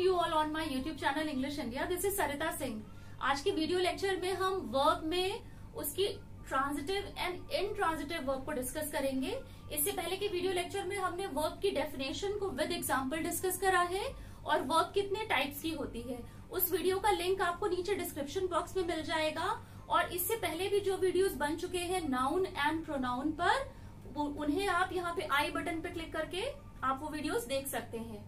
you all on my YouTube channel English India. This is Sarita Singh. आज की video lecture में हम verb में उसकी ट्रांजिटिव एंड इनट्रांजिटिव वर्ब को डिस्कस करेंगे. इससे पहले के वीडियो लेक्चर में हमने वर्ब की डेफिनेशन को विद एग्जांपल डिस्कस करा है और वर्ब कितने टाइप्स की होती है. उस वीडियो का लिंक आपको नीचे डिस्क्रिप्शन बॉक्स में मिल जाएगा. और इससे पहले भी जो वीडियोस बन चुके हैं नाउन एंड प्रोनाउन पर, उन्हें आप यहाँ पे आई बटन पे क्लिक करके आप वो वीडियोस देख सकते हैं.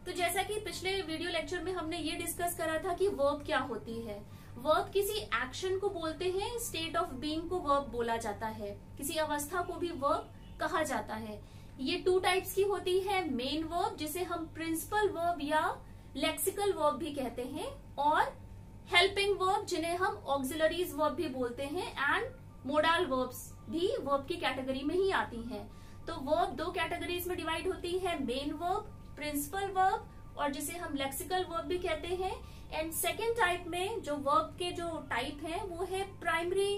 तो जैसा कि पिछले वीडियो लेक्चर में हमने ये डिस्कस करा था कि वर्ब क्या होती है. वर्ब किसी एक्शन को बोलते हैं, स्टेट ऑफ बीइंग को वर्ब बोला जाता है, किसी अवस्था को भी वर्ब कहा जाता है. ये टू टाइप्स की होती है, मेन वर्ब जिसे हम प्रिंसिपल वर्ब या लेक्सिकल वर्ब भी कहते हैं, और हेल्पिंग वर्ब जिन्हें हम ऑक्सिलरीज वर्ब भी बोलते हैं, एंड मोडाल वर्ब्स भी वर्ब की कैटेगरी में ही आती हैं. तो वर्ब दो कैटेगरीज में डिवाइड होती है, मेन वर्ब, प्रिंसिपल वर्ब, और जिसे हम लेक्सिकल वर्ब भी कहते हैं. एंड सेकेंड टाइप में जो वर्ब के जो टाइप है वो है प्राइमरी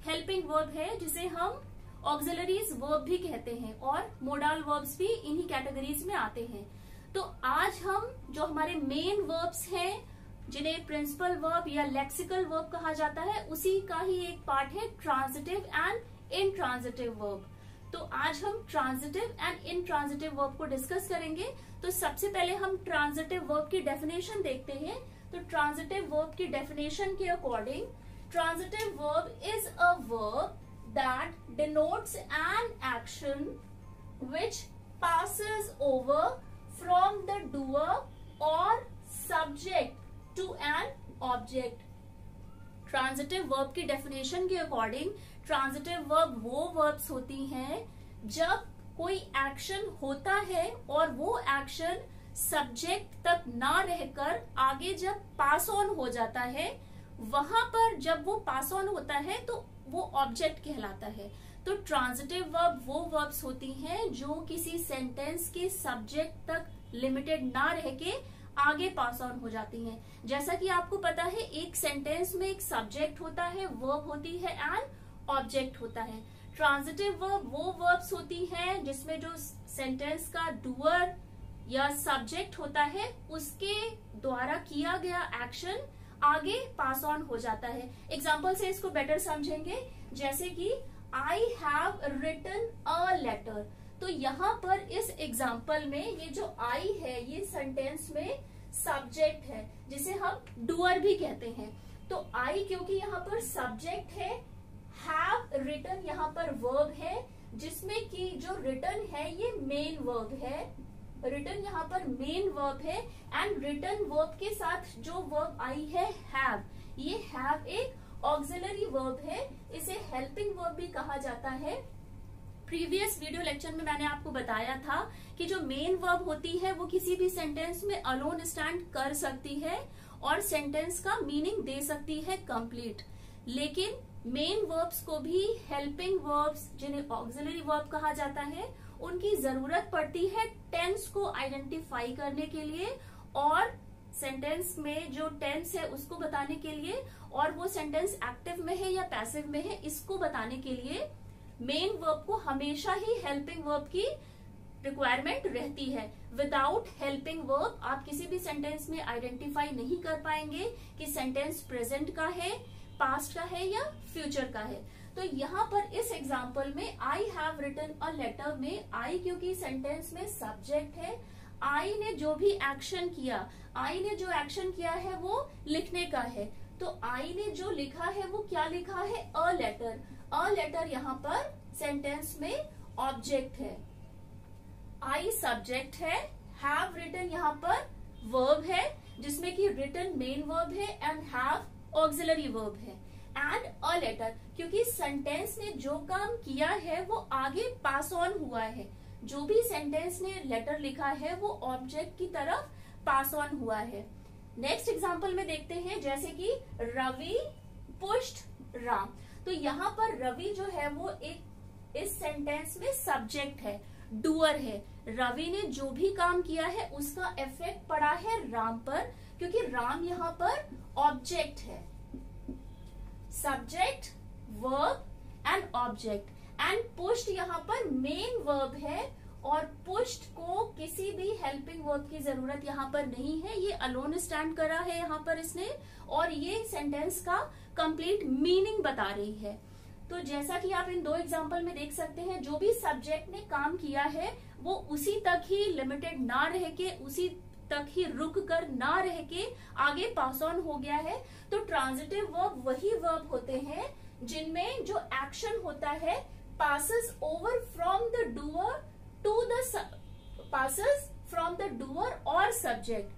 हेल्पिंग वर्ब है, जिसे हम ऑक्सिलरीज वर्ब भी कहते हैं, और मोडाल वर्ब्स भी इन्हीं कैटेगरीज में आते हैं. तो आज हम जो हमारे मेन वर्ब्स हैं जिन्हें प्रिंसिपल वर्ब या लेक्सिकल वर्ब कहा जाता है, उसी का ही एक पार्ट है ट्रांजिटिव एंड इनट्रांजिटिव वर्ब. तो आज हम ट्रांजिटिव एंड इनट्रांजिटिव वर्ब को डिस्कस करेंगे. तो सबसे पहले हम ट्रांजिटिव वर्ब की डेफिनेशन देखते हैं. तो ट्रांजिटिव वर्ब की डेफिनेशन के according, transitive verb is a verb that denotes an action which passes over from the doer or subject to an object. Transitive verb की डेफिनेशन के अकॉर्डिंग ट्रांजिटिव वर्ब वो verbs होती हैं जब कोई action होता है और वो एक्शन सब्जेक्ट तक ना रहकर आगे जब पास ऑन हो जाता है, वहां पर जब वो पास ऑन होता है तो वो ऑब्जेक्ट कहलाता है. तो ट्रांजिटिव वर्ब वो वर्ब्स होती हैं जो किसी सेंटेंस के सब्जेक्ट तक लिमिटेड ना रह के आगे पास ऑन हो जाती हैं. जैसा कि आपको पता है, एक सेंटेंस में एक सब्जेक्ट होता है, वर्ब होती है, एंड ऑब्जेक्ट होता है. ट्रांजिटिव वर्ब वो वर्ब्स होती हैं जिसमें जो सेंटेंस का डूअर या सब्जेक्ट होता है उसके द्वारा किया गया एक्शन आगे पास ऑन हो जाता है. एग्जाम्पल से इसको बेटर समझेंगे. जैसे कि I have written a letter. तो यहाँ पर इस एग्जाम्पल में ये जो आई है ये सेंटेंस में सब्जेक्ट है जिसे हम डूअर भी कहते हैं. तो आई क्योंकि यहाँ पर सब्जेक्ट है, हैव रिटन यहाँ पर वर्ब है जिसमें कि जो रिटन है ये मेन वर्ब है. रिटन यहाँ पर मेन वर्ब है, एंड रिटन वर्ब के साथ जो वर्ब आई है हैव, ये हैव एक ऑक्सिलरी वर्ब है, इसे हेल्पिंग वर्ब भी कहा जाता है. प्रीवियस वीडियो लेक्चर में मैंने आपको बताया था कि जो मेन वर्ब होती है वो किसी भी सेंटेंस में अलोन स्टैंड कर सकती है और सेंटेंस का मीनिंग दे सकती है कंप्लीट. लेकिन मेन वर्ब्स को भी हेल्पिंग वर्ब्स जिन्हें ऑक्सिलरी वर्ब कहा जाता है उनकी जरूरत पड़ती है टेंस को आइडेंटिफाई करने के लिए, और सेंटेंस में जो टेंस है उसको बताने के लिए, और वो सेंटेंस एक्टिव में है या पैसिव में है इसको बताने के लिए मेन वर्ब को हमेशा ही हेल्पिंग वर्ब की रिक्वायरमेंट रहती है. विदाउट हेल्पिंग वर्ब आप किसी भी सेंटेंस में आइडेंटिफाई नहीं कर पाएंगे कि सेंटेंस प्रेजेंट का है, पास्ट का है या फ्यूचर का है. तो यहाँ पर इस एग्जाम्पल में I have written a letter में आई क्योंकि सेंटेंस में सब्जेक्ट है, आई ने जो भी एक्शन किया, आई ने जो एक्शन किया है वो लिखने का है. तो आई ने जो लिखा है वो क्या लिखा है, अ लेटर. अ लेटर यहाँ पर सेंटेंस में ऑब्जेक्ट है, आई सब्जेक्ट है, हैव रिटन यहाँ पर वर्ब है जिसमें कि रिटन मेन वर्ब है एंड हैव ऑक्सिलरी वर्ब है, एंड अ लेटर क्योंकि सेंटेंस ने जो काम किया है वो आगे पास ऑन हुआ है. जो भी सेंटेंस ने लेटर लिखा है वो ऑब्जेक्ट की तरफ पास ऑन हुआ है. नेक्स्ट एग्जांपल में देखते हैं, जैसे कि रवि पुश्ड राम. तो यहाँ पर रवि जो है वो एक इस सेंटेंस में सब्जेक्ट है, डूअर है. रवि ने जो भी काम किया है उसका इफेक्ट पड़ा है राम पर, क्योंकि राम यहाँ पर ऑब्जेक्ट है. Subject, verb and object, and pushed यहाँ पर मेन वर्ब है, और पुश्ड को किसी भी हेल्पिंग वर्ब की जरूरत यहाँ पर नहीं है, ये अलोन स्टैंड करा है यहाँ पर इसने, और ये सेंटेंस का कंप्लीट मीनिंग बता रही है। तो जैसा कि आप इन दो एग्जाम्पल में देख सकते हैं, जो भी सब्जेक्ट ने काम किया है वो उसी तक ही लिमिटेड ना रह के, उसी तक ही रुक कर ना रह के आगे पास ऑन हो गया है। तो ट्रांजिटिव वर्ब वही वर्ब होते हैं जिनमें जो एक्शन होता है passes over from the doer to the passes from the doer और subject,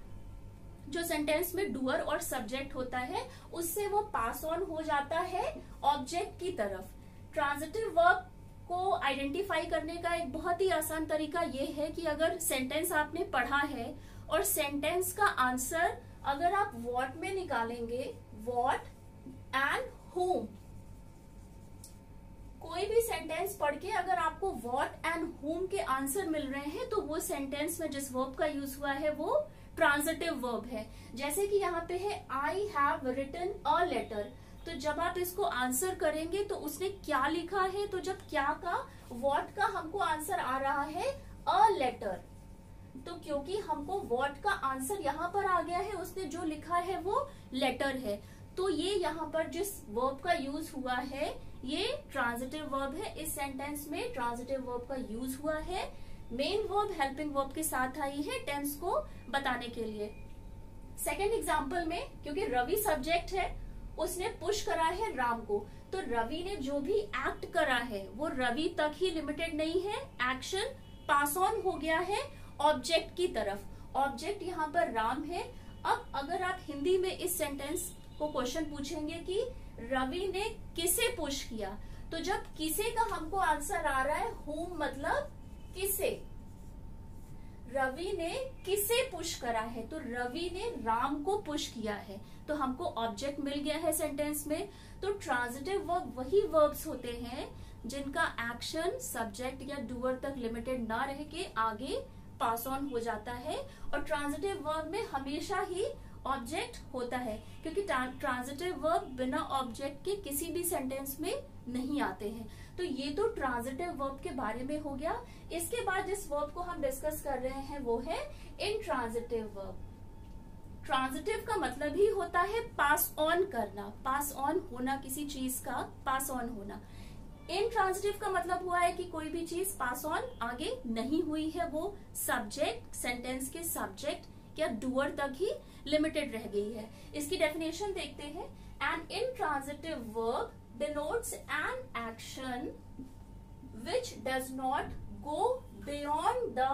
जो सेंटेंस में डूअर और सब्जेक्ट होता है उससे वो पास ऑन हो जाता है ऑब्जेक्ट की तरफ। ट्रांजिटिव वर्ब को आइडेंटिफाई करने का एक बहुत ही आसान तरीका ये है कि अगर सेंटेंस आपने पढ़ा है और सेंटेंस का आंसर अगर आप व्हाट में निकालेंगे, व्हाट एंड whom, कोई भी सेंटेंस पढ़ के अगर आपको व्हाट एंड whom के आंसर मिल रहे हैं तो वो सेंटेंस में जिस वर्ब का यूज हुआ है वो ट्रांजिटिव वर्ब है। जैसे कि यहाँ पे है I have written a letter, तो जब आप इसको आंसर करेंगे तो उसने क्या लिखा है, तो जब क्या का व्हाट का हमको आंसर आ रहा है अ लेटर, तो क्योंकि हमको व्हाट का आंसर यहाँ पर आ गया है, उसने जो लिखा है वो लेटर है, तो ये यहाँ पर जिस वर्ब का यूज हुआ है ये ट्रांजिटिव वर्ब है। इस सेंटेंस में ट्रांजिटिव वर्ब का यूज हुआ है, मेन वर्ब हेल्पिंग वर्ब के साथ आई है टेंस को बताने के लिए। सेकेंड एग्जाम्पल में क्योंकि रवि सब्जेक्ट है, उसने पुश करा है राम को, तो रवि ने जो भी एक्ट करा है वो रवि तक ही लिमिटेड नहीं है, एक्शन पास ऑन हो गया है ऑब्जेक्ट की तरफ। ऑब्जेक्ट यहाँ पर राम है। अब अगर आप हिंदी में इस सेंटेंस को क्वेश्चन पूछेंगे कि रवि ने किसे पुश किया, तो जब किसे का हमको आंसर आ रहा है whom मतलब किसे, रवि ने किसे पुश करा है, तो रवि ने राम को पुश किया है, तो हमको ऑब्जेक्ट मिल गया है सेंटेंस में। तो ट्रांजिटिव वर्ब वही वर्ब्स होते हैं जिनका एक्शन सब्जेक्ट या डूअर तक लिमिटेड ना रह के आगे पास ऑन हो जाता है, और ट्रांजिटिव वर्ब में हमेशा ही ऑब्जेक्ट होता है क्योंकि ट्रांजिटिव वर्ब बिना ऑब्जेक्ट के किसी भी सेंटेंस में नहीं आते हैं। तो ये तो ट्रांजिटिव वर्ब के बारे में हो गया। इसके बाद जिस वर्ब को हम डिस्कस कर रहे हैं वो है इनट्रांजिटिव वर्ब। ट्रांजिटिव का मतलब ही होता है पास ऑन करना, पास ऑन होना, किसी चीज का पास ऑन होना। इनट्रांजिटिव का मतलब हुआ है कि कोई भी चीज पास ऑन आगे नहीं हुई है, वो सब्जेक्ट, सेंटेंस के सब्जेक्ट या डूअर तक ही लिमिटेड रह गई है। इसकी डेफिनेशन देखते हैं। An intransitive verb denotes an action which does not go beyond the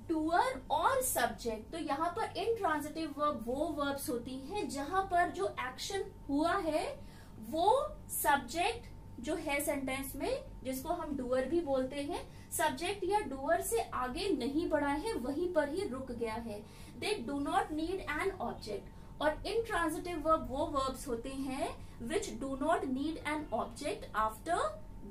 doer or subject। तो यहाँ पर इनट्रांजिटिव वर्ब वो वर्ब्स होती हैं जहां पर जो एक्शन हुआ है वो सब्जेक्ट जो है सेंटेंस में, जिसको हम डूअर भी बोलते हैं, सब्जेक्ट या डूअर से आगे नहीं बढ़ा है, वहीं पर ही रुक गया है। They do not need an object. और इनट्रांजिटिव वर्ब वो वर्ब्स होते हैं which do not need an object after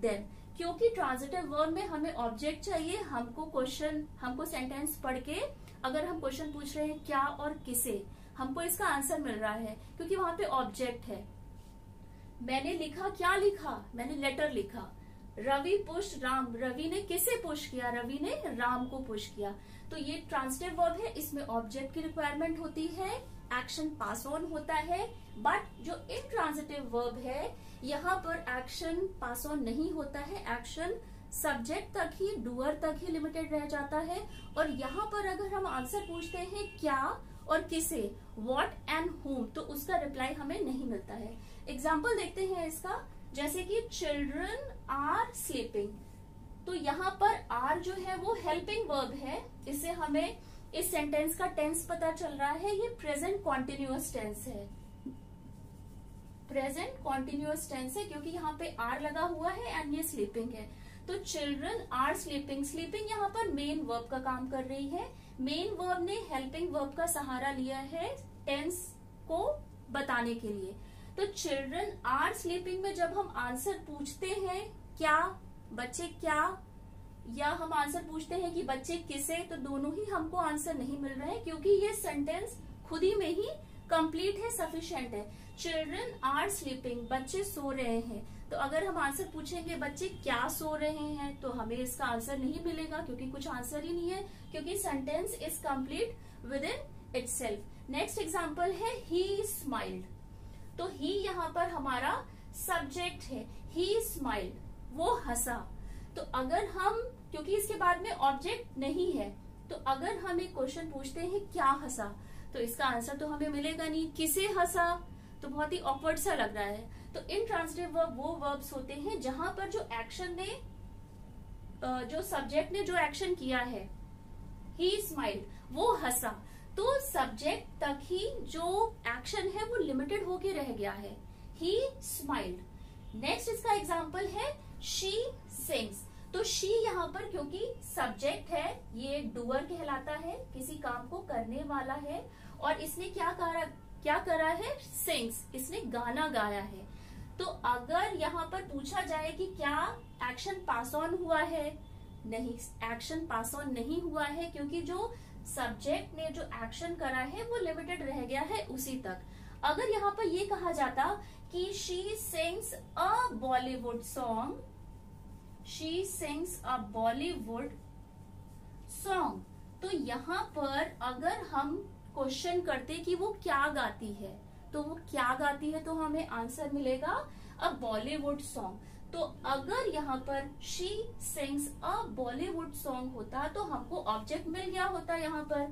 them. क्योंकि ट्रांजिटिव वर्ब में हमें ऑब्जेक्ट चाहिए, हमको सेंटेंस पढ़ के अगर हम क्वेश्चन पूछ रहे हैं क्या और किसे, हमको इसका आंसर मिल रहा है क्योंकि वहां पे ऑब्जेक्ट है। मैंने लिखा, क्या लिखा, मैंने लेटर लिखा। रवि पुश राम, रवि ने किसे पुश किया, रवि ने राम को पुश किया। तो ये ट्रांजिटिव वर्ब है, इसमें ऑब्जेक्ट की रिक्वायरमेंट होती है, एक्शन पास ऑन होता है। बट जो इनट्रांजिटिव वर्ब है यहाँ पर एक्शन पास ऑन नहीं होता है, एक्शन सब्जेक्ट तक ही, डूअर तक ही लिमिटेड रह जाता है। और यहाँ पर अगर हम आंसर पूछते हैं क्या और किसे, व्हाट एंड whom, तो उसका रिप्लाई हमें नहीं मिलता है। एग्जाम्पल देखते हैं इसका, जैसे कि चिल्ड्रन आर स्लीपिंग। तो यहाँ पर आर जो है वो हेल्पिंग वर्ब है, इससे हमें इस सेंटेंस का टेंस पता चल रहा है, ये प्रेजेंट कॉन्टिन्यूअस टेंस है, प्रेजेंट कॉन्टिन्यूअस टेंस है क्योंकि यहाँ पे आर लगा हुआ है एंड ये स्लीपिंग है। तो चिल्ड्रन आर स्लीपिंग, स्लीपिंग यहाँ पर मेन वर्ब का काम कर रही है। मेन वर्ब ने हेल्पिंग वर्ब का सहारा लिया है टेंस को बताने के लिए। तो चिल्ड्रन आर स्लीपिंग में जब हम आंसर पूछते हैं क्या, बच्चे क्या, या हम आंसर पूछते हैं कि बच्चे किसे, तो दोनों ही हमको आंसर नहीं मिल रहे हैं क्योंकि ये सेंटेंस खुद ही में ही कंप्लीट है, सफिशिएंट है। चिल्ड्रन आर स्लीपिंग, बच्चे सो रहे हैं। तो अगर हम आंसर पूछेंगे बच्चे क्या सो रहे हैं, तो हमें इसका आंसर नहीं मिलेगा क्योंकि कुछ आंसर ही नहीं है, क्योंकि sentence is complete with in itself. Next example है ही स्माइल्ड। तो ही यहाँ पर हमारा सब्जेक्ट है, ही स्माइल्ड, वो हंसा। तो अगर हम, क्योंकि इसके बाद में ऑब्जेक्ट नहीं है, तो अगर हम एक क्वेश्चन पूछते हैं क्या हंसा, तो इसका आंसर तो हमें मिलेगा नहीं, किसे हंसा, तो बहुत ही ऑकवर्ड सा लग रहा है। तो इनट्रांजिटिव वर्ब वो वर्ब्स होते हैं जहां पर जो एक्शन ने, जो सब्जेक्ट ने जो एक्शन किया है, ही स्माइल्ड, वो हंसा, तो सब्जेक्ट तक ही जो एक्शन है वो लिमिटेड होके रह गया है, ही स्माइल्ड। नेक्स्ट इसका एग्जाम्पल है शी सिंग्स। तो शी यहाँ पर क्योंकि सब्जेक्ट है, ये डूअर कहलाता है, किसी काम को करने वाला है, और इसने क्या करा है, सिंग्स, इसने गाना गाया है। तो अगर यहाँ पर पूछा जाए कि क्या एक्शन पास ऑन हुआ है, नहीं, एक्शन पास ऑन नहीं हुआ है, क्योंकि जो सब्जेक्ट ने जो एक्शन करा है वो लिमिटेड रह गया है उसी तक। अगर यहाँ पर ये कहा जाता कि she sings a Bollywood song, she sings a Bollywood song, तो यहाँ पर अगर हम क्वेश्चन करते कि वो क्या गाती है, तो वो क्या गाती है, तो हमें आंसर मिलेगा अ बॉलीवुड सॉन्ग। तो अगर यहाँ पर she sings a Bollywood song होता तो हमको ऑब्जेक्ट मिल गया होता यहाँ पर,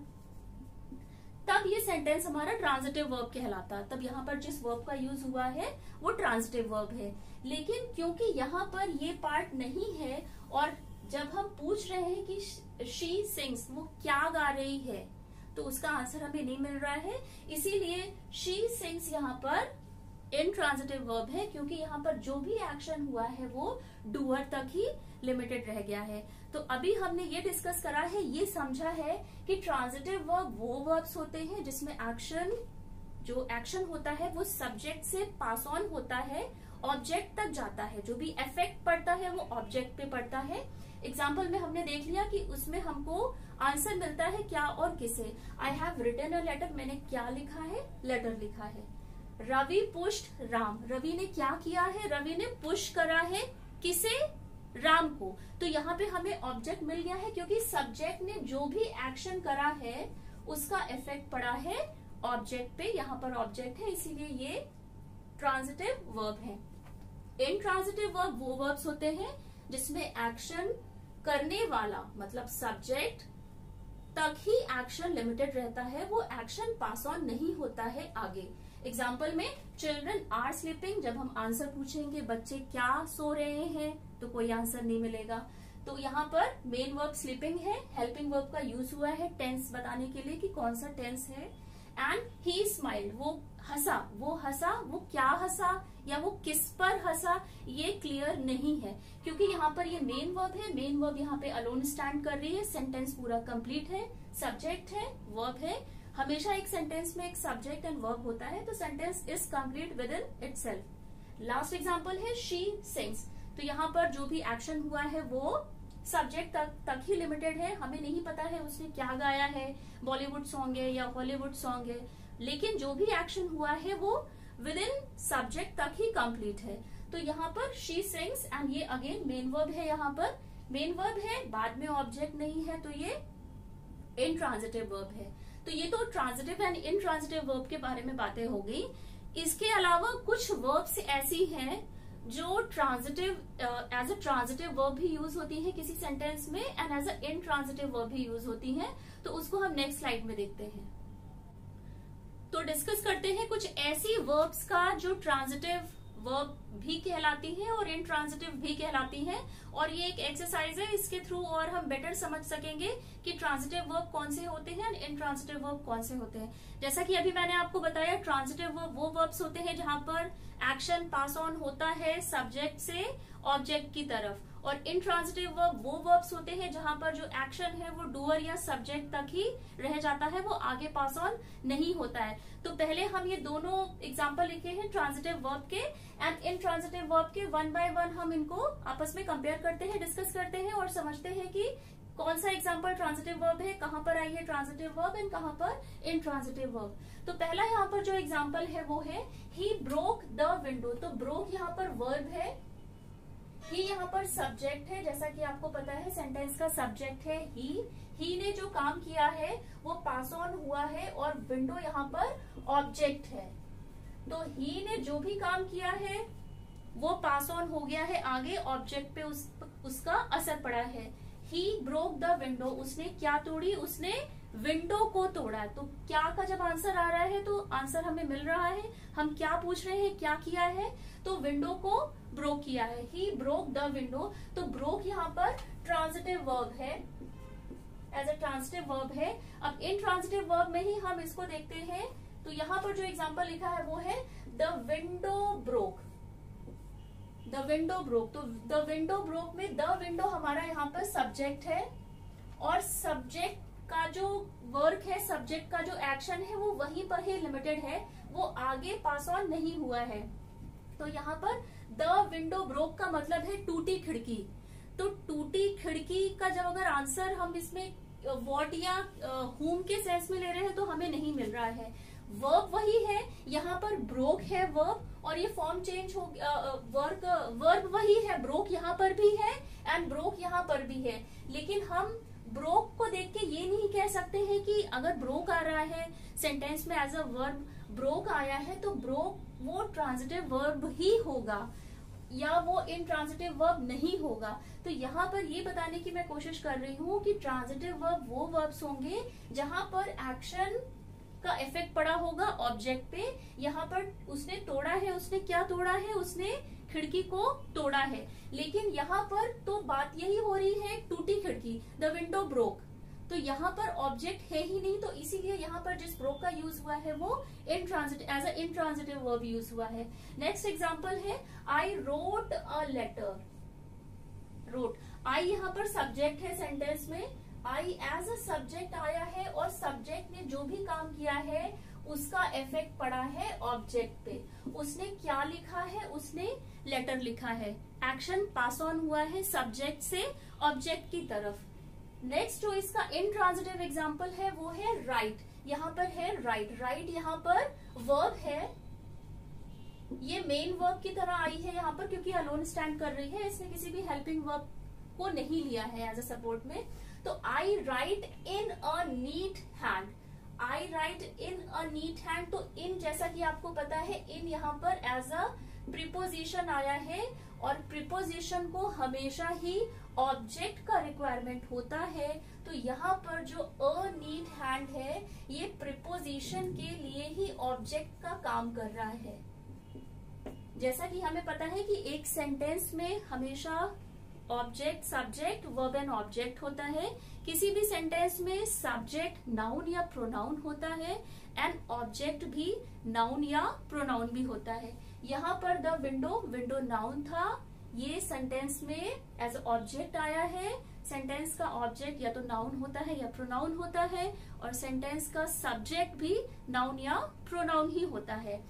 तब ये सेंटेंस हमारा ट्रांजिटिव वर्ब कहलाता। तब यहाँ पर जिस वर्ब का यूज हुआ है वो ट्रांजिटिव वर्ब है। लेकिन क्योंकि यहाँ पर ये पार्ट नहीं है, और जब हम पूछ रहे हैं कि शी सिंग्स, वो क्या गा रही है, तो उसका आंसर हमें नहीं मिल रहा है, इसीलिए शी सिंग्स यहाँ पर इनट्रांजिटिव वर्ब है, क्योंकि यहाँ पर जो भी एक्शन हुआ है वो डूअर तक ही लिमिटेड रह गया है। तो अभी हमने ये डिस्कस करा है, ये समझा है कि ट्रांजिटिव वर्ब वो वर्ब्स होते हैं जिसमें एक्शन, जो एक्शन होता है वो सब्जेक्ट से पास ऑन होता है, ऑब्जेक्ट तक जाता है, जो भी इफेक्ट पड़ता है वो ऑब्जेक्ट पे पड़ता है। एग्जाम्पल में हमने देख लिया कि उसमें हमको आंसर मिलता है क्या और किसे। I have written a letter, मैंने क्या लिखा है, लेटर लिखा है। रवि पुश्ड राम, रवि ने क्या किया है, रवि ने पुश करा है, किसे, राम को। तो यहाँ पे हमें ऑब्जेक्ट मिल गया है, क्योंकि सब्जेक्ट ने जो भी एक्शन करा है उसका इफेक्ट पड़ा है ऑब्जेक्ट पे, यहाँ पर ऑब्जेक्ट है, इसीलिए ये ट्रांजिटिव वर्ब है। इनट्रांजिटिव वर्ब वो वर्ब्स होते हैं जिसमें एक्शन करने वाला, मतलब सब्जेक्ट तक ही एक्शन लिमिटेड रहता है, वो एक्शन पास ऑन नहीं होता है आगे। एग्जाम्पल में चिल्ड्रन आर स्लीपिंग, जब हम आंसर पूछेंगे बच्चे क्या सो रहे हैं, तो कोई आंसर नहीं मिलेगा। तो यहाँ पर मेन वर्ब स्लीपिंग है, हेल्पिंग वर्ब का यूज हुआ है टेंस बताने के लिए कि कौन सा टेंस है। एंड ही स्माइल्ड, वो हंसा, वो क्या हंसा या वो किस पर हंसा, ये क्लियर नहीं है, क्योंकि यहाँ पर ये मेन वर्ब है, मेन वर्ब यहाँ पे अलोन स्टैंड कर रही है, सेंटेंस पूरा कंप्लीट है, सब्जेक्ट है, वर्ब है। हमेशा एक सेंटेंस में एक सब्जेक्ट एंड वर्ब होता है, तो sentence is complete with in itself. Last example है शी सिंग्स, तो यहाँ पर जो भी एक्शन हुआ है वो सब्जेक्ट तक ही लिमिटेड है, हमें नहीं पता है उसने क्या गाया है, बॉलीवुड सॉन्ग है या हॉलीवुड सॉन्ग है, लेकिन जो भी एक्शन हुआ है वो विद इन सब्जेक्ट तक ही कंप्लीट है। तो यहाँ पर शी सिंग्स, एंड ये अगेन मेन वर्ब है, यहाँ पर मेन वर्ब है, बाद में ऑब्जेक्ट नहीं है, तो ये इनट्रांजिटिव वर्ब है। तो ये तो ट्रांजिटिव एंड इनट्रांजिटिव वर्ब के बारे में बातें हो गई। इसके अलावा कुछ वर्ब्स ऐसी हैं जो transitive, as a transitive verb भी यूज होती है किसी सेंटेंस में, and as a intransitive verb भी यूज होती है, तो उसको हम नेक्स्ट स्लाइड में देखते हैं। तो डिस्कस करते हैं कुछ ऐसी वर्ब्स का जो ट्रांजिटिव वर्ब भी कहलाती है और इनट्रांजिटिव भी कहलाती है, और ये एक एक्सरसाइज है, इसके थ्रू और हम बेटर समझ सकेंगे कि ट्रांजिटिव वर्ब कौन से होते हैं और इनट्रांजिटिव वर्ब कौन से होते हैं। जैसा कि अभी मैंने आपको बताया, ट्रांजिटिव वर्ब वो वर्ब्स होते हैं जहां पर एक्शन पास ऑन होता है सब्जेक्ट से ऑब्जेक्ट की तरफ, और इनट्रांजिटिव वर्ब वो वर्ब्स होते हैं जहां पर जो एक्शन है वो डूअर या सब्जेक्ट तक ही रह जाता है, वो आगे पास ऑन नहीं होता है। तो पहले हम ये दोनों एग्जांपल लिखे हैं ट्रांजिटिव वर्ब के एंड इनट्रांजिटिव वर्ब के, वन बाय वन हम इनको आपस में कंपेयर करते हैं, डिस्कस करते हैं और समझते हैं कि कौन सा एग्जाम्पल ट्रांजिटिव वर्ब है, कहां पर आई है ट्रांजिटिव वर्ब एंड कहां पर इंट्रांजिटिव वर्ब। तो पहला यहाँ पर जो एग्जाम्पल है वो है ही ब्रोक द विंडो। तो ब्रोक यहाँ पर वर्ब है, ही यहाँ पर सब्जेक्ट है, जैसा कि आपको पता है सेंटेंस का सब्जेक्ट है ही ने जो काम किया है वो पास ऑन हुआ है और विंडो यहाँ पर ऑब्जेक्ट है। तो ही ने जो भी काम किया है वो पास ऑन हो गया है आगे, ऑब्जेक्ट पे उसका असर पड़ा है। ही ब्रोक द विंडो, उसने क्या तोड़ी, उसने विंडो को तोड़ा। तो क्या का जब आंसर आ रहा है तो आंसर हमें मिल रहा है, हम क्या पूछ रहे हैं, क्या किया है, तो विंडो को ब्रोक किया है। ही ब्रोक द विंडो, तो ब्रोक यहाँ पर ट्रांजिटिव वर्ब है, एज अ ट्रांजिटिव वर्ब है। अब इन ट्रांजिटिव वर्ब में ही हम इसको देखते हैं। तो यहाँ पर जो एग्जाम्पल लिखा है वो है the window broke, the window broke. तो द विंडो ब्रोक में द विंडो हमारा यहाँ पर सब्जेक्ट है और सब्जेक्ट का जो वर्क है, सब्जेक्ट का जो एक्शन है वो वहीं पर ही लिमिटेड है, वो आगे पास ऑन नहीं हुआ है। तो यहाँ पर द विंडो ब्रोक का मतलब है टूटी खिड़की। तो टूटी खिड़की का जब अगर आंसर हम इसमें व्हाट या हुम के सेंस में ले रहे हैं तो हमें नहीं मिल रहा है। वर्ब वही है, यहाँ पर ब्रोक है वर्ब और ये फॉर्म चेंज हो वर्ब वही है, ब्रोक यहाँ पर भी है एंड ब्रोक यहाँ पर भी है। लेकिन हम ब्रोक को देख के ये नहीं कह सकते हैं कि अगर ब्रोक आ रहा है सेंटेंस में एज अ वर्ब, ब्रोक आया है तो ब्रोक वो ट्रांजिटिव वर्ब ही होगा या वो इंट्रांजिटिव वर्ब नहीं होगा। तो यहाँ पर ये बताने की मैं कोशिश कर रही हूँ कि ट्रांजिटिव वर्ब वो वर्ब्स होंगे जहां पर एक्शन का इफेक्ट पड़ा होगा ऑब्जेक्ट पे। यहाँ पर उसने तोड़ा है, उसने क्या तोड़ा है, उसने खिड़की को तोड़ा है। लेकिन यहाँ पर तो बात यही हो रही है टूटी खिड़की, द विंडो ब्रोक। तो यहाँ पर ऑब्जेक्ट है ही नहीं, तो इसीलिए यहाँ पर जिस ब्रोक का यूज हुआ है वो intransitive as a intransitive verb use हुआ है। नेक्स्ट एग्जांपल है I wrote a letter. Wrote, I यहाँ पर सब्जेक्ट है सेंटेंस में, आई एज अ सब्जेक्ट आया है और सब्जेक्ट ने जो भी काम किया है उसका इफेक्ट पड़ा है ऑब्जेक्ट पे। उसने क्या लिखा है, उसने लेटर लिखा है, एक्शन पास ऑन हुआ है सब्जेक्ट से ऑब्जेक्ट की तरफ। नेक्स्ट जो इसका इंट्रांजिटिव एग्जाम्पल है वो है राइट। यहाँ पर है राइट, राइट यहाँ पर वर्ब है, ये मेन वर्ब की तरह आई है यहाँ पर क्योंकि अलोन स्टैंड कर रही है, इसने किसी भी हेल्पिंग वर्ब को नहीं लिया है एज अ सपोर्ट में। तो आई right in a neat hand, I right in a neat hand. तो इन जैसा कि आपको पता है इन यहाँ पर एज अ प्रीपोजिशन आया है और प्रीपोजिशन को हमेशा ही ऑब्जेक्ट का रिक्वायरमेंट होता है। तो यहाँ पर जो अ नीट हैंड है ये प्रीपोजिशन के लिए ही ऑब्जेक्ट का काम कर रहा है। जैसा कि हमें पता है कि एक सेंटेंस में हमेशा object, subject, verb and object होता है। किसी भी सेंटेंस में सब्जेक्ट नाउन या प्रोनाउन होता है एंड ऑब्जेक्ट भी नाउन या प्रोनाउन भी होता है। यहाँ पर द विंडो, विंडो नाउन था, ये सेंटेंस में एज ऑब्जेक्ट आया है। सेंटेंस का ऑब्जेक्ट या तो नाउन होता है या प्रोनाउन होता है और सेंटेंस का सब्जेक्ट भी नाउन या प्रोनाउन ही होता है।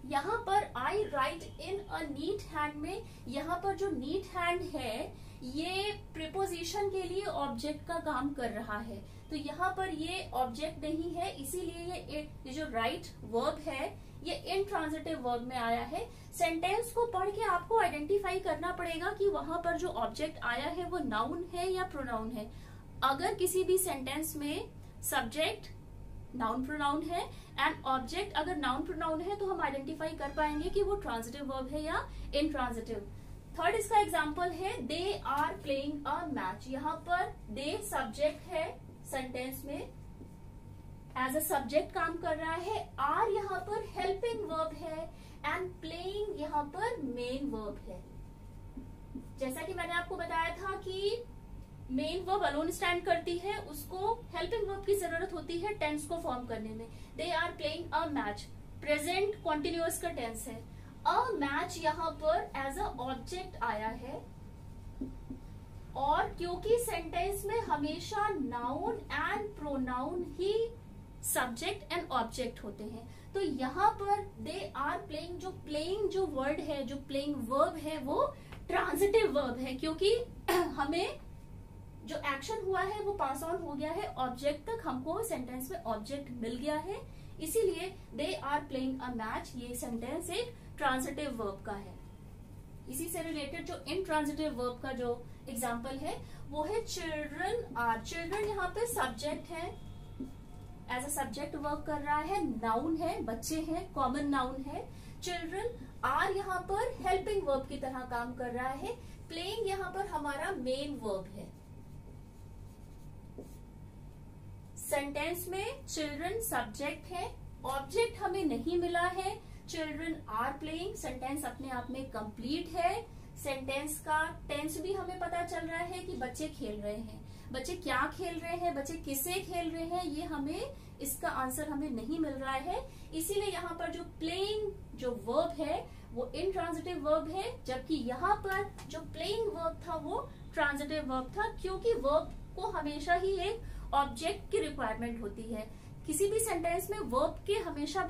यहाँ पर आई right in a neat hand में यहाँ पर जो नीट हैंड है ये प्रीपोजिशन के लिए ऑब्जेक्ट का काम कर रहा है। तो यहाँ पर ये ऑब्जेक्ट नहीं है, इसीलिए ये जो राइट वर्ब है ये इंट्रांजिटिव वर्ब में आया है। सेंटेंस को पढ़ के आपको आइडेंटिफाई करना पड़ेगा कि वहां पर जो ऑब्जेक्ट आया है वो नाउन है या प्रोनाउन है। अगर किसी भी सेंटेंस में सब्जेक्ट नाउन प्रोनाउन है एंड ऑब्जेक्ट अगर नाउन प्रोनाउन है तो हम आइडेंटिफाई कर पाएंगे कि वो ट्रांजिटिव वर्ब है या इंट्रांजिटिव। थर्ड इसका एग्जांपल है they are playing a match. यहाँ पर दे सब्जेक्ट है सेंटेंस में, एज अ सब्जेक्ट काम कर रहा है। आर यहाँ पर हेल्पिंग वर्ब है एंड प्लेइंग यहाँ पर मेन वर्ब है। जैसा कि मैंने आपको बताया था कि मेन वर्ब अलोन स्टैंड करती है, उसको हेल्पिंग वर्ब की जरूरत होती है टेंस को फॉर्म करने में। They are playing a match, present continuous का टेंस है। अ मैच यहाँ पर एज अ ऑब्जेक्ट आया है और क्योंकि सेंटेंस में हमेशा noun and pronoun he subject and object होते हैं, तो यहाँ पर दे आर प्लेइंग, जो प्लेइंग जो वर्ड है, जो प्लेइंग वर्ब है वो ट्रांजिटिव वर्ब है क्योंकि हमें जो एक्शन हुआ है वो पास ऑन हो गया है ऑब्जेक्ट तक, हमको सेंटेंस में ऑब्जेक्ट मिल गया है, इसीलिए they are playing a match, ये सेंटेंस एक ट्रांजिटिव वर्ब का है। इसी से रिलेटेड जो इनट्रांजिटिव वर्ब का जो एग्जाम्पल है वो है चिल्ड्रन आर। चिल्ड्रन यहाँ पे सब्जेक्ट है, एज अ सब्जेक्ट वर्क कर रहा है, नाउन है, बच्चे हैं, कॉमन नाउन है। चिल्ड्रन आर यहाँ पर हेल्पिंग वर्ब की तरह काम कर रहा है। प्लेइंग यहाँ पर हमारा मेन वर्ब है। सेंटेंस में चिल्ड्रन सब्जेक्ट है, ऑब्जेक्ट हमें नहीं मिला है, चिल्ड्रन आर प्लेइंग, सेंटेंस अपने आप में कंप्लीट है। सेंटेंस का टेंस भी हमें पता चल रहा है कि बच्चे खेल रहे हैं। बच्चे क्या खेल रहे हैं, बच्चे किससे खेल रहे हैं, ये हमें इसका आंसर हमें नहीं मिल रहा है, इसीलिए यहाँ पर जो प्लेइंग जो वर्ब है वो इनट्रांजिटिव वर्ब है, जबकि यहाँ पर जो प्लेइंग वर्ब था वो ट्रांजिटिव वर्ब था, क्योंकि वर्ब को हमेशा ही एक ऑब्जेक्ट की रिक्वायरमेंट होती है। किसी भी सेंटेंस में वर्ब के हमेशा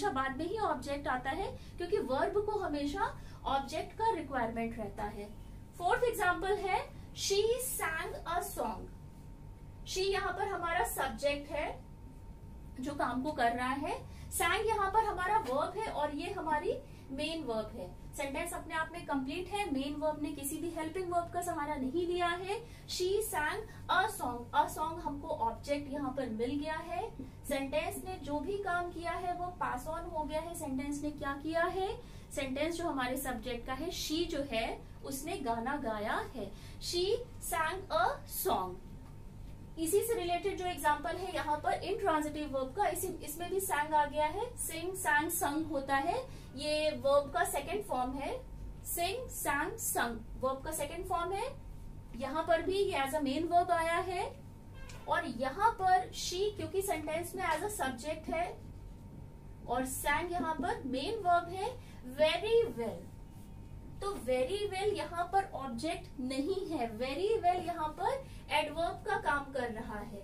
बाद में ही ऑब्जेक्ट आता है, क्योंकि वर्ब को हमेशा ऑब्जेक्ट का रिक्वायरमेंट रहता है। फोर्थ एग्जाम्पल है she sang a song। She यहाँ पर हमारा सब्जेक्ट है जो काम को कर रहा है, sang यहाँ पर हमारा वर्ब है और ये हमारी मेन वर्ब है। सेंटेंस अपने आप में कंप्लीट है, मेन वर्ब ने किसी भी हेल्पिंग वर्ब का सहारा नहीं लिया है। She sang a song, a song हमको ऑब्जेक्ट यहाँ पर मिल गया है। सेंटेंस ने जो भी काम किया है वो पास ऑन हो गया है। सेंटेंस ने क्या किया है, सेंटेंस जो हमारे सब्जेक्ट का है, शी जो है उसने गाना गाया है। She sang a song। इसी से रिलेटेड जो एग्जाम्पल है यहाँ पर इनट्रांजिटिव वर्ब का, इसमें भी sang आ गया है। sing sang sung होता है, ये वर्ब का सेकंड फॉर्म है। sing sang sung वर्ब का सेकंड फॉर्म है। यहाँ पर भी ये एज अ मेन वर्ब आया है, और यहाँ पर शी क्योंकि सेंटेंस में एज अ सब्जेक्ट है और sang यहाँ पर मेन वर्ब है। वेरी वेल, तो वेरी वेल यहाँ पर ऑब्जेक्ट नहीं है, वेरी वेल यहाँ पर एडवर्ब का काम कर रहा है।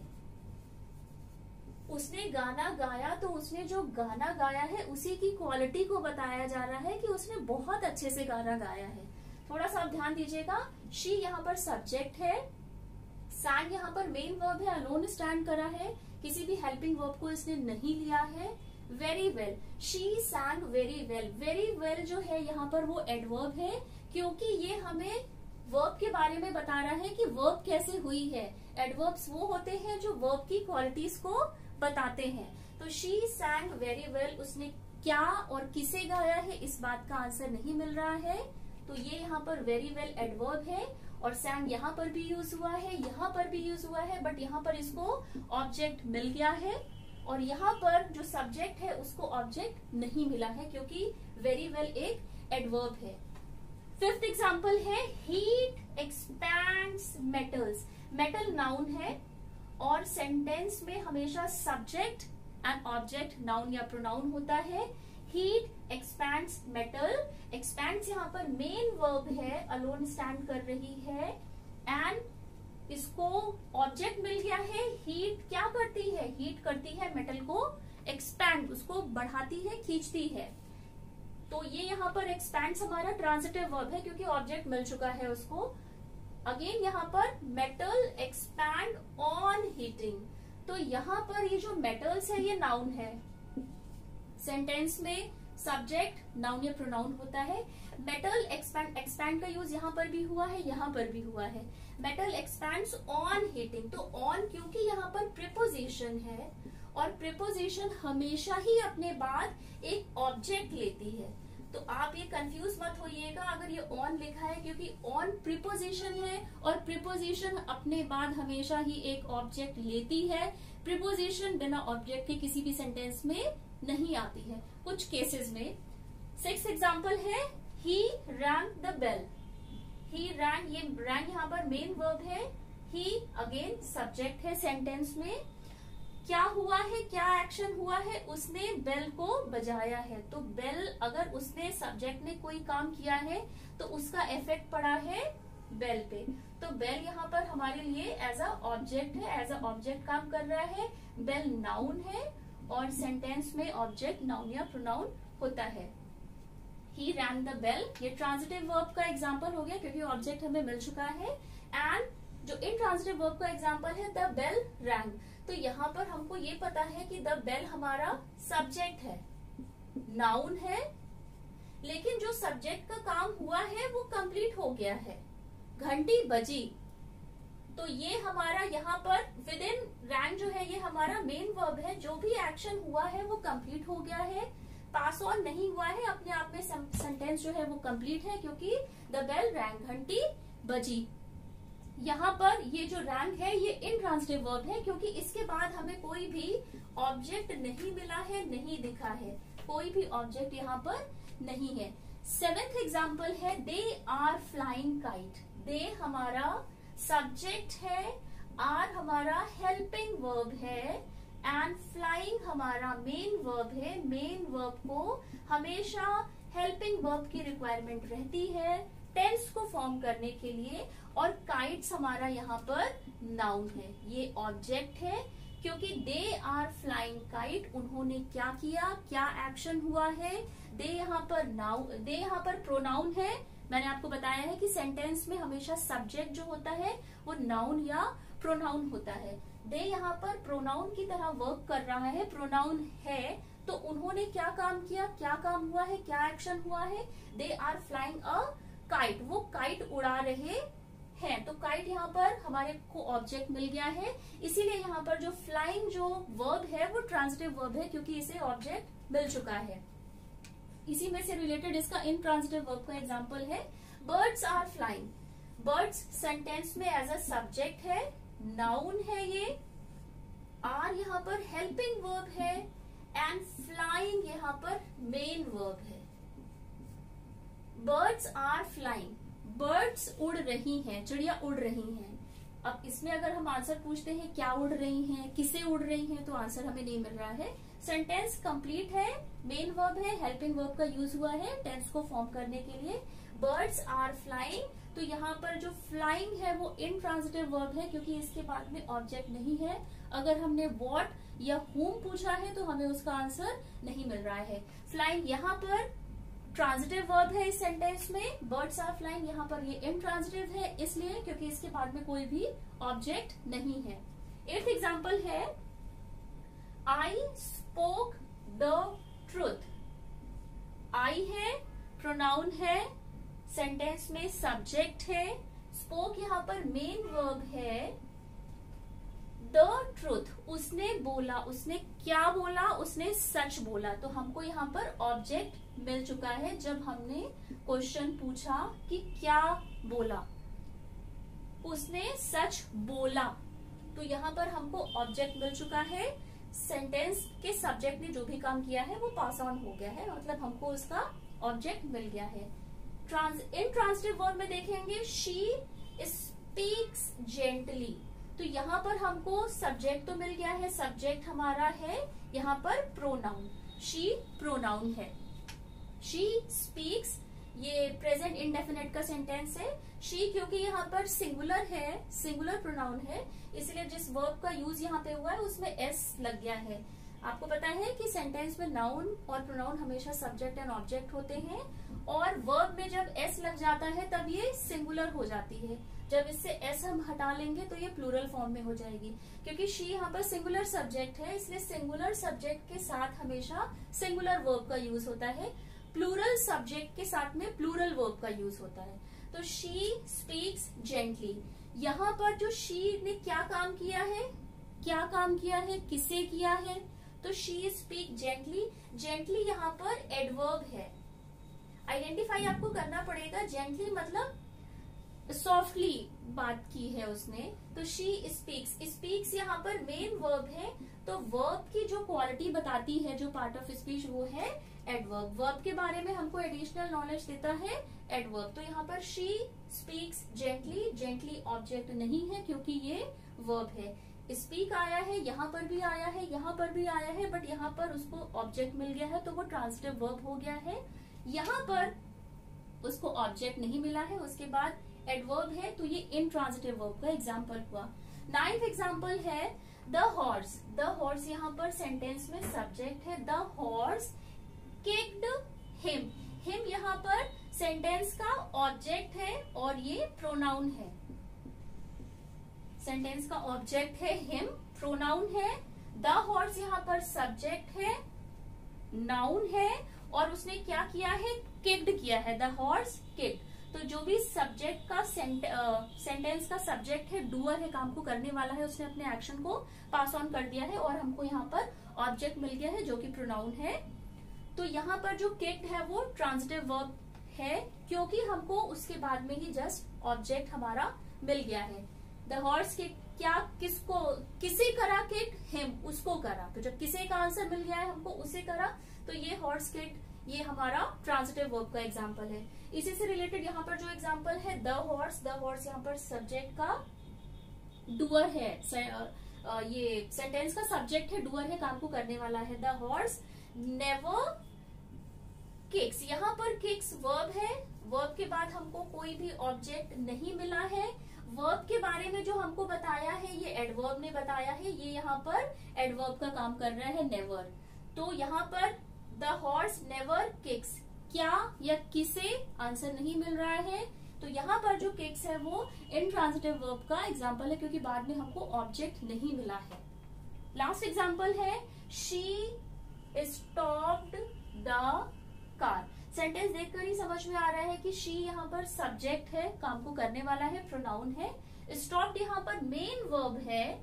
उसने गाना गाया, तो उसने जो गाना गाया है उसी की क्वालिटी को बताया जा रहा है कि उसने बहुत अच्छे से गाना गाया है। थोड़ा सा आप ध्यान दीजिएगा, शी यहाँ पर सब्जेक्ट है, sang यहाँ पर मेन वर्ब है, अलोन स्टैंड करा है, किसी भी हेल्पिंग वर्ब को इसने नहीं लिया है। Very well, she sang very well. Very well जो है यहाँ पर वो एडवर्ब है, क्योंकि ये हमें वर्ब के बारे में बता रहा है कि वर्ब कैसे हुई है। एडवर्ब्स वो होते हैं जो वर्ब की क्वालिटीज को बताते हैं। तो शी sang वेरी वेल, उसने क्या और किसे गाया है इस बात का आंसर नहीं मिल रहा है, तो ये यहाँ पर वेरी वेल एडवर्ब है, और sang यहाँ पर भी यूज हुआ है, यहाँ पर भी यूज हुआ है, बट यहाँ पर इसको ऑब्जेक्ट मिल गया है, और यहाँ पर जो सब्जेक्ट है उसको ऑब्जेक्ट नहीं मिला है, क्योंकि वेरी वेल एक एडवर्ब है। फिफ्थ एग्जाम्पल है heat expands metals. Metal noun है और सेंटेंस में हमेशा सब्जेक्ट एंड ऑब्जेक्ट नाउन या प्रोनाउन होता है। हीट एक्सपैंड्स मेटल, एक्सपैंड्स यहाँ पर मेन वर्ब है, अलोन स्टैंड कर रही है, एंड इसको ऑब्जेक्ट मिल गया है। हीट क्या करती है, हीट करती है मेटल को एक्सपैंड, उसको बढ़ाती है, खींचती है। तो ये यहाँ पर एक्सपैंड्स हमारा ट्रांजिटिव वर्ब है, क्योंकि ऑब्जेक्ट मिल चुका है उसको। अगेन यहाँ पर मेटल एक्सपैंड ऑन हीटिंग, तो यहाँ पर ये जो मेटल्स है ये नाउन है। सेंटेंस में सब्जेक्ट नाउन या प्रोनाउन होता है। मेटल एक्सपैंड, एक्सपैंड का यूज यहाँ पर भी हुआ है, यहाँ पर भी हुआ है। मेटल एक्सपैंड्स ऑन हीटिंग, तो ऑन क्योंकि यहाँ पर प्रीपोजिशन है, और प्रीपोजिशन हमेशा ही अपने बाद एक ऑब्जेक्ट लेती है। तो आप ये कंफ्यूज मत होइएगा अगर ये ऑन लिखा है, क्योंकि ऑन प्रीपोजिशन है और प्रीपोजिशन अपने बाद हमेशा ही एक ऑब्जेक्ट लेती है। प्रीपोजिशन बिना ऑब्जेक्ट के किसी भी सेंटेंस में नहीं आती है, कुछ केसेस में। सिक्स एग्जाम्पल है he rang the bell. He rang, ये रैंग यहाँ पर मेन वर्ब है, ही अगेन सब्जेक्ट है। सेंटेंस में क्या हुआ है, क्या एक्शन हुआ है, उसने बेल को बजाया है। तो बेल, अगर उसने सब्जेक्ट ने कोई काम किया है तो उसका इफेक्ट पड़ा है बेल पे। तो बेल यहाँ पर हमारे लिए एज अ ऑब्जेक्ट है, एज अ ऑब्जेक्ट काम कर रहा है। बेल नाउन है और सेंटेंस में ऑब्जेक्ट नाउन या प्रोनाउन होता है। ही रैंग द बेल, ये ट्रांजिटिव वर्ब का एग्जाम्पल हो गया, क्योंकि ऑब्जेक्ट हमें मिल चुका है। एंड जो इंट्रांजिटिव वर्ब का एग्जाम्पल है द बेल रैंग, तो यहाँ पर हमको ये पता है कि द बेल हमारा सब्जेक्ट है, नाउन है, लेकिन जो सब्जेक्ट का काम हुआ है वो कंप्लीट हो गया है। घंटी बजी, तो ये हमारा यहाँ पर विद इन रैंग जो है ये हमारा मेन वर्ब है, जो भी एक्शन हुआ है वो कंप्लीट हो गया है, पास ऑन नहीं हुआ है, अपने आप में सेंटेंस जो है वो कंप्लीट है क्योंकि द बेल रैंग, घंटी बजी। यहाँ पर ये जो रैंग है ये इंट्रांजिटिव वर्ब है क्योंकि इसके बाद हमें कोई भी ऑब्जेक्ट नहीं मिला है, नहीं दिखा है, कोई भी ऑब्जेक्ट यहाँ पर नहीं है। 7th एग्जाम्पल है दे आर फ्लाइंग काइट। दे हमारा सब्जेक्ट है, आर हमारा हेल्पिंग वर्ब है एंड फ्लाइंग हमारा मेन वर्ब है। मेन वर्ब को हमेशा हेल्पिंग वर्ब की रिक्वायरमेंट रहती है टेंस को फॉर्म करने के लिए, और काइट्स हमारा यहाँ पर नाउन है, ये ऑब्जेक्ट है क्योंकि दे आर फ्लाइंग काइट, उन्होंने क्या किया, क्या एक्शन हुआ है। दे यहाँ पर प्रोनाउन है। मैंने आपको बताया है कि सेंटेंस में हमेशा सब्जेक्ट जो होता है वो नाउन या प्रोनाउन होता है। दे यहाँ पर प्रोनाउन की तरह वर्क कर रहा है, प्रोनाउन है, तो उन्होंने क्या काम किया, क्या काम हुआ है, क्या एक्शन हुआ है। They are flying a kite, वो काइट उड़ा रहे हैं, तो काइट यहाँ पर हमारे को ऑब्जेक्ट मिल गया है, इसीलिए यहाँ पर जो फ्लाइंग जो वर्ब है वो ट्रांजिटिव वर्ब है क्योंकि इसे ऑब्जेक्ट मिल चुका है। इसी में से रिलेटेड इसका इंट्रांजिटिव वर्ब का एग्जांपल है birds are flying. Birds sentence में एज अ सब्जेक्ट है, नाउन है, ये आर यहाँ पर हेल्पिंग वर्ब है एंड फ्लाइंग यहाँ पर मेन वर्ब है। बर्ड्स आर फ्लाइंग, बर्ड्स उड़ रही हैं, चिड़िया उड़ रही हैं। अब इसमें अगर हम आंसर पूछते हैं क्या उड़ रही हैं, किसे उड़ रही हैं, तो आंसर हमें नहीं मिल रहा है। सेंटेंस कंप्लीट है, मेन वर्ब है, हेल्पिंग वर्ब का यूज हुआ है टेंस को फॉर्म करने के लिए। बर्ड्स आर फ्लाइंग, तो यहाँ पर जो फ्लाइंग है वो इंट्रांजिटिव वर्ब है क्योंकि इसके बाद में ऑब्जेक्ट नहीं है। अगर हमने व्हाट या whom पूछा है तो हमें उसका आंसर नहीं मिल रहा है। फ्लाइंग यहाँ पर ट्रांजिटिव वर्ब है इस सेंटेंस में, बर्ड्स आर फ्लाइंग यहाँ पर ये इंट्रांजिटिव है इसलिए क्योंकि इसके बाद में कोई भी ऑब्जेक्ट नहीं है। 8th एग्जाम्पल है आई स्पोक द ट्रूथ। आई है, प्रोनाउन है, सेंटेंस में सब्जेक्ट है, स्पोक यहाँ पर मेन वर्ब है, द ट्रूथ उसने बोला, उसने क्या बोला, उसने सच बोला, तो हमको यहाँ पर ऑब्जेक्ट मिल चुका है जब हमने क्वेश्चन पूछा कि क्या बोला, उसने सच बोला, तो यहाँ पर हमको ऑब्जेक्ट मिल चुका है। सेंटेंस के सब्जेक्ट ने जो भी काम किया है वो पास ऑन हो गया है, मतलब हमको उसका ऑब्जेक्ट मिल गया है। इंट्रांजिटिव वर्ब में देखेंगे शी स्पीक्स जेंटली, तो यहाँ पर हमको सब्जेक्ट तो मिल गया है, सब्जेक्ट हमारा है यहाँ पर प्रोनाउन, शी प्रोनाउन है। शी स्पीक्स ये प्रेजेंट इंडेफिनिट का सेंटेंस है। शी क्योंकि यहाँ पर सिंगुलर है, सिंगुलर प्रोनाउन है, इसलिए जिस वर्ब का यूज यहाँ पे हुआ है उसमें एस लग गया है। आपको पता है कि सेंटेंस में नाउन और प्रोनाउन हमेशा सब्जेक्ट एंड ऑब्जेक्ट होते हैं, और वर्ब में जब एस लग जाता है तब ये सिंगुलर हो जाती है। जब इससे एस हम हटा लेंगे तो ये प्लूरल फॉर्म में हो जाएगी, क्योंकि शी यहाँ पर सिंगुलर सब्जेक्ट है, इसलिए सिंगुलर सब्जेक्ट के साथ हमेशा सिंगुलर वर्ब का यूज होता है, प्लूरल सब्जेक्ट के साथ में प्लूरल वर्ब का यूज होता है। तो शी स्पीक्स जेंटली, यहाँ पर जो शी ने क्या काम किया है, क्या काम किया है, किसे किया है, तो शी स्पीक जेंटली। जेंटली यहाँ पर एडवर्ब है, आइडेंटिफाई आपको करना पड़ेगा। जेंटली मतलब सॉफ्टली बात की है उसने, तो शी स्पीक्स, स्पीक्स यहाँ पर मेन वर्ब है, तो वर्ब की जो क्वालिटी बताती है, जो पार्ट ऑफ स्पीच, वो है एडवर्ब। वर्ब के बारे में हमको एडिशनल नॉलेज देता है एडवर्ब। तो यहाँ पर she speaks gently, gently object नहीं है क्योंकि ये वर्ब है। स्पीक आया है, यहाँ पर भी आया है, यहाँ पर भी आया है, बट यहाँ पर उसको ऑब्जेक्ट मिल गया है तो वो ट्रांजिटिव वर्ब हो गया है। यहाँ पर उसको ऑब्जेक्ट नहीं मिला है, उसके बाद एडवर्ब है, तो ये इंट्रांजिटिव वर्ब का एग्जाम्पल हुआ। 9th एग्जाम्पल है द हॉर्स। द हॉर्स यहाँ पर सेंटेंस में सब्जेक्ट है, the horse kicked him. Him यहाँ पर सेंटेंस का ऑब्जेक्ट है और ये प्रोनाउन है। सेंटेंस का ऑब्जेक्ट है हिम, प्रोनाउन है, द हॉर्स यहाँ पर सब्जेक्ट है, नाउन है, और उसने क्या किया है, किक्ड किया है, द हॉर्स किक्ड। तो जो भी सब्जेक्ट का सेंटेंस का सब्जेक्ट है, डूअर है, काम को करने वाला है, उसने अपने एक्शन को पास ऑन कर दिया है और हमको यहाँ पर ऑब्जेक्ट मिल गया है जो कि प्रोनाउन है। तो यहाँ पर जो किक्ड है वो ट्रांजिटिव वर्ब है, क्योंकि हमको उसके बाद में ही जस्ट ऑब्जेक्ट हमारा मिल गया है। द हॉर्स किक, क्या किसको, किसे करा किक, हिम, उसको करा। तो जब किसे का आंसर मिल गया है हमको, उसे करा, तो ये हॉर्स किक, ये हमारा ट्रांजिटिव वर्ब का एग्जाम्पल है। इसी से रिलेटेड यहाँ पर जो एग्जाम्पल है द हॉर्स यहाँ पर सब्जेक्ट का डूअर है, ये सेंटेंस का सब्जेक्ट है, डूअर है, काम को करने वाला है। द हॉर्स नेवर किक्स, यहाँ पर किक्स वर्ब है, वर्ब के बाद हमको कोई भी ऑब्जेक्ट नहीं मिला है। वर्ब के बारे में जो हमको बताया है ये एडवर्ब ने बताया है, ये यहाँ पर एडवर्ब का काम कर रहा है, नेवर। तो यहाँ पर द हॉर्स नेवर किक्स, क्या या किसे आंसर नहीं मिल रहा है, तो यहाँ पर जो किक्स है वो इनट्रांजिटिव वर्ब का एग्जाम्पल है, क्योंकि बाद में हमको ऑब्जेक्ट नहीं मिला है। लास्ट एग्जाम्पल है she stopped the car. Sentence देखकर ही समझ में आ रहा है कि शी यहाँ पर सब्जेक्ट है, काम को करने वाला है, प्रोनाउन है। स्टॉप्ड यहाँ पर मेन वर्ब है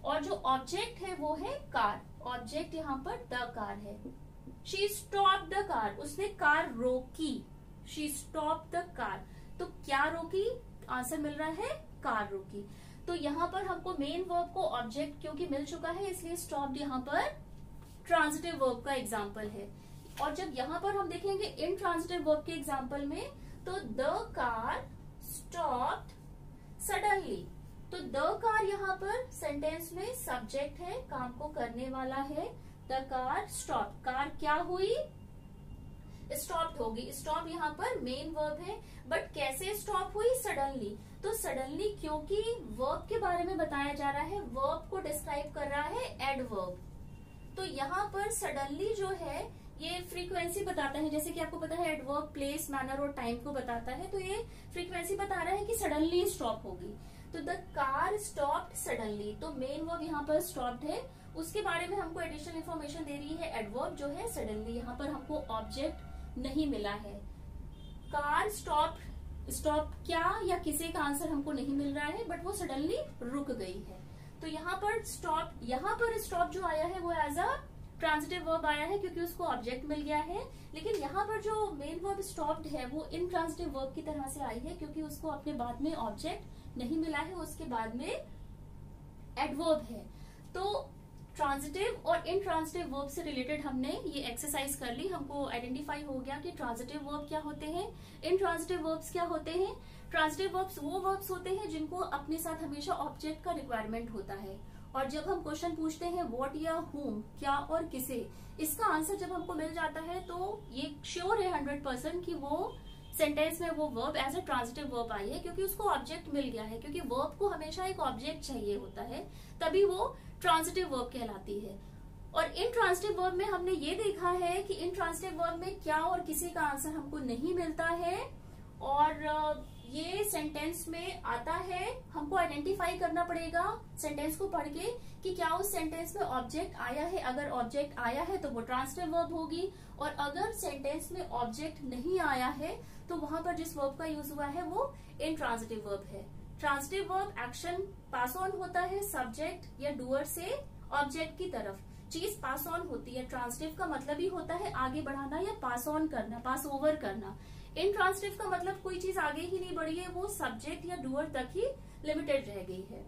और जो ऑब्जेक्ट है वो है कार, ऑब्जेक्ट यहाँ पर द कार है। शी स्टॉप्ड द कार, उसने कार रोकी, शी स्टॉप्ड द कार, तो क्या रोकी, आंसर मिल रहा है कार रोकी। तो यहाँ पर हमको मेन वर्ब को ऑब्जेक्ट क्योंकि मिल चुका है, इसलिए स्टॉप्ड यहाँ पर ट्रांजिटिव वर्ब का एग्जाम्पल है। और जब यहाँ पर हम देखेंगे इनट्रांजिटिव वर्ब के एग्जाम्पल में, तो द कार स्टॉप्ड सडनली, तो द कार यहाँ पर सेंटेंस में सब्जेक्ट है, काम को करने वाला है। द कार स्टॉप, कार क्या हुई, स्टॉप होगी। स्टॉप यहाँ पर मेन वर्ब है, बट कैसे स्टॉप हुई, सडनली। तो सडनली क्योंकि वर्ब के बारे में बताया जा रहा है, वर्ब को डिस्क्राइब कर रहा है एडवर्ब। तो यहाँ पर सडनली जो है ये फ्रीक्वेंसी बताता है, जैसे कि आपको पता है एडवर्ब प्लेस, मैनर और टाइम को बताता है, तो ये फ्रीक्वेंसी बता रहा है कि सडनली स्टॉप होगी। तो द कार स्टॉप्ड सडनली, तो मेन वर्ब यहाँ पर स्टॉप्ड है, उसके बारे में हमको एडिशनल इन्फॉर्मेशन दे रही है एडवर्ब जो है सडनली। यहाँ पर हमको ऑब्जेक्ट नहीं मिला है। कार स्टॉप, स्टॉप क्या या किसे का आंसर हमको नहीं मिल रहा है, बट वो सडनली रुक गई है। तो यहाँ पर स्टॉप, यहाँ पर स्टॉप जो आया है वो एज अ ट्रांजिटिव वर्ब आया है क्योंकि उसको ऑब्जेक्ट मिल गया है। लेकिन यहाँ पर जो मेन वर्ब स्टॉप्ड है वो इनट्रांजिटिव वर्ब की तरह से आई है, क्योंकि उसको अपने बाद में ऑब्जेक्ट नहीं मिला है, उसके बाद में एडवर्ब है। तो ट्रांजिटिव और इनट्रांजिटिव वर्ब से रिलेटेड हमने ये एक्सरसाइज कर ली, हमको आइडेंटिफाई हो गया कि ट्रांजिटिव वर्ब क्या होते हैं, इनट्रांजिटिव वर्ब्स क्या होते हैं। ट्रांजिटिव वर्ब्स वो वर्ब्स होते हैं जिनको अपने साथ हमेशा ऑब्जेक्ट का रिक्वायरमेंट होता है, और जब हम क्वेश्चन पूछते हैं व्हाट या whom, क्या और किसे, इसका आंसर जब हमको मिल जाता है तो ये श्योर है 100% कि वो सेंटेंस में वो verb as a transitive verb आई है, क्योंकि उसको ऑब्जेक्ट मिल गया है। क्योंकि वर्ब को हमेशा एक ऑब्जेक्ट चाहिए होता है, तभी वो ट्रांजिटिव वर्ब कहलाती है। और इनट्रांजिटिव वर्ब में हमने ये देखा है कि इनट्रांजिटिव वर्ब में क्या और किसी का आंसर हमको नहीं मिलता है, और ये सेंटेंस में आता है, हमको आइडेंटिफाई करना पड़ेगा सेंटेंस को पढ़ के कि क्या उस सेंटेंस में ऑब्जेक्ट आया है। अगर ऑब्जेक्ट आया है तो वो ट्रांजिटिव वर्ब होगी, और अगर सेंटेंस में ऑब्जेक्ट नहीं आया है तो वहां पर जिस वर्ब का यूज हुआ है वो इनट्रांजिटिव वर्ब है। Transitive verb action pass on होता है सब्जेक्ट या डूअर से ऑब्जेक्ट की तरफ, चीज पास ऑन होती है। ट्रांजिटिव का मतलब ही होता है आगे बढ़ाना या पास ऑन करना, पास ओवर करना। इनट्रांजिटिव का मतलब कोई चीज आगे ही नहीं बढ़ी है, वो सब्जेक्ट या डूअर तक ही लिमिटेड रह गई है।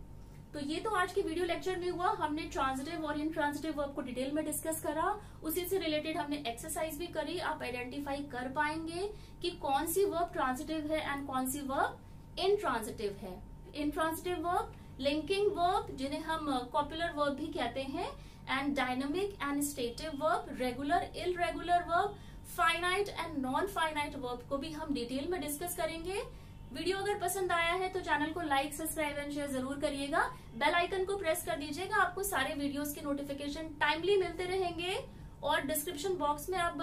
तो ये तो आज की वीडियो लेक्चर में हुआ, हमने ट्रांजिटिव और इनट्रांजिटिव वर्ब को डिटेल में डिस्कस करा, उसी से रिलेटेड हमने एक्सरसाइज भी करी। आप आइडेंटिफाई कर पाएंगे कि कौन सी वर्ब ट्रांजिटिव है एंड कौन सी वर्ब इनट्रांजिटिव है। इनट्रांजिटिव वर्ब लिंकिंग वर्ब जिन्हें हम कॉपुलर वर्ब भी कहते हैं, and dynamic and stative verb, regular irregular verb, finite and non finite verb को भी हम डिटेल में डिस्कस करेंगे। वीडियो अगर पसंद आया है तो चैनल को लाइक, सब्सक्राइब एंड शेयर जरूर करिएगा। बेल आइकन को प्रेस कर दीजिएगा, आपको सारे वीडियोस के नोटिफिकेशन टाइमली मिलते रहेंगे। और डिस्क्रिप्शन बॉक्स में आप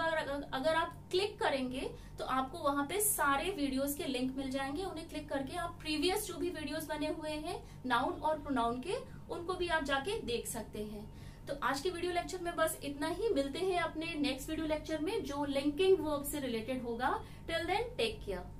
अगर आप क्लिक करेंगे तो आपको वहां पे सारे वीडियोस के लिंक मिल जाएंगे। उन्हें क्लिक करके आप प्रीवियस जो भी वीडियोस बने हुए हैं नाउन और प्रोनाउन के, उनको भी आप जाके देख सकते हैं। तो आज के वीडियो लेक्चर में बस इतना ही। मिलते हैं अपने नेक्स्ट वीडियो लेक्चर में जो लिंकिंग वर्ब से रिलेटेड होगा। Till then take care.